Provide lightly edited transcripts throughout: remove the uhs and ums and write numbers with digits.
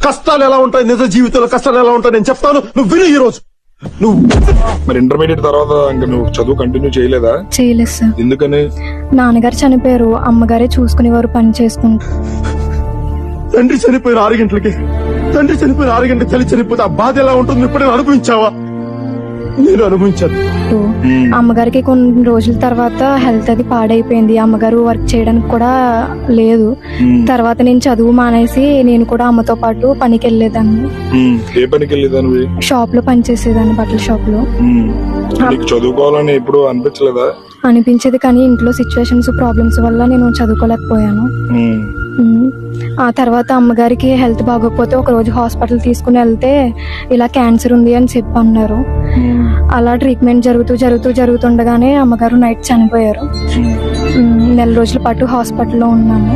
కష్టాలు ఎలా ఉంటాయి, నిజ జీవితంలో కష్టాలు ఎలా ఉంటాయి నేను చెప్తాను, నువ్వు విను ఈ రోజు. నువ్వు మరి ఇంటర్మీడియట్ తర్వాత ఇంకా నువ్వు చదువు కంటిన్యూ చేయలేదా? చేయలేదు సార్. ఎందుకని? నాన్నగారు చనిపోయారు, అమ్మగారే చూసుకునేవారు, పని చేసుకుంటూ. తండ్రి చనిపోయిన 6 గంటలకి, తండ్రి చనిపోయిన 6 గంటలకి తల్లి చనిపోతే ఆ బాధ ఎలా ఉంటుంది ఇప్పుడైనా అనుభవించావా? నేను అనుభవించాను. అమ్మగారికి కొన్ని రోజుల తర్వాత హెల్త్ అది పాడైపోయింది, అమ్మగారు వర్క్ చేయడానికి కూడా లేదు. తర్వాత నేను చదువు మానేసి నేను కూడా అమ్మతో పాటు పనికి వెళ్ళేదాన్ని. ఏ పనికి వెళ్ళేదాన్ని? షాప్ లో పనిచేసేదాన్ని, బట్టల షాప్ లో. నీకు చదువుకోవాలని ఎప్పుడు అనిపించలేదా? అనిపించేది, కానీ ఇంట్లో సిచ్యువేషన్స్ ప్రాబ్లమ్స్ వల్ల నేను చదువుకోలేకపోయాను. ఆ తర్వాత అమ్మగారికి హెల్త్ బాగోకపోతే ఒక రోజు హాస్పిటల్ తీసుకుని వెళ్తే ఇలా క్యాన్సర్ ఉంది అని చెప్పి అన్నారు. అలా ట్రీట్మెంట్ జరుగుతుండగానే అమ్మగారు నైట్ చనిపోయారు. నెల రోజుల పాటు హాస్పిటల్లో ఉన్నాను.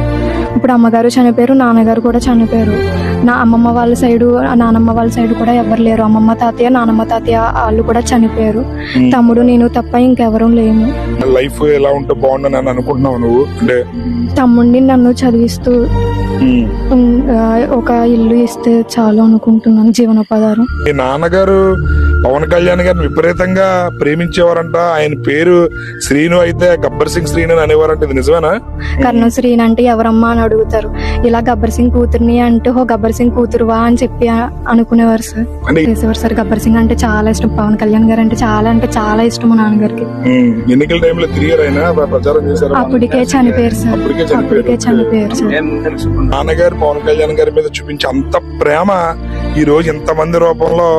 ఇప్పుడు అమ్మగారు చనిపోయారు, నాన్నగారు కూడా చనిపోయారు. నా అమ్మమ్మ వాళ్ళ సైడు, నానమ్మ వాళ్ళ సైడు కూడా ఎవరు లేరు. అమ్మమ్మ తాతయ్య, నానమ్మ తాతయ్య వాళ్ళు కూడా చనిపోయారు. తమ్ముడు నేను తప్ప ఇంకెవరూ లేము. లైఫ్ ఎలా ఉంటే బాగుండని అనుకుంటున్నావు నువ్వు? అంటే తమ్ముడిని నన్ను చదివిస్తూ ఒక ఇల్లు ఇస్తే చాలు అనుకుంటున్నాను, జీవనోపాధారం. మీ నాన్నగారు పవన్ కళ్యాణ్ గారిని విపరీతంగా ప్రేమించేవారంట. ఆయన పేరు శ్రీను అయితే గబ్బర్ సింగ్ శ్రీను అని అనేవారంట, ఇది నిజమేనా? కర్ణ శ్రీను అంటే ఎవరమ్మా అని అడుగుతారు. ఇలా గబ్బర్ సింగ్ కూతుర్ని అంటే హో గబ్బర్ సింగ్ కూతురువా అని చెప్పి అనుకునేవారు సార్, చేసేవారు సార్. గబ్బర్ సింగ్ అంటే చాలా ఇష్టం, పవన్ కళ్యాణ్ గారు అంటే చాలా ఇష్టం మా నాన్నగారికి. ఎన్నికల టైంలో తిరిగారు, ఆయన ప్రచారం చేశారు. అప్పటికే చనిపోయారు సార్, అప్పటికే చనిపోయారు సార్. నాన్నగారు పవన్ కళ్యాణ్ గారి మీద చూపించే అంత ప్రేమ ఈ రోజు ఇంతమంది రూపంలో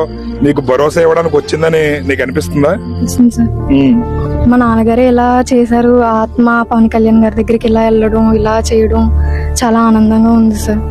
నీకు భరోసా ఇవ్వడానికి వచ్చిందని నీకు అనిపిస్తుందా? సార్, మా నాన్నగారే ఇలా చేశారు. ఆత్మ పవన్ కళ్యాణ్ గారి దగ్గరికి ఇలా వెళ్ళడం, ఇలా చేయడం చాలా ఆనందంగా ఉంది సార్.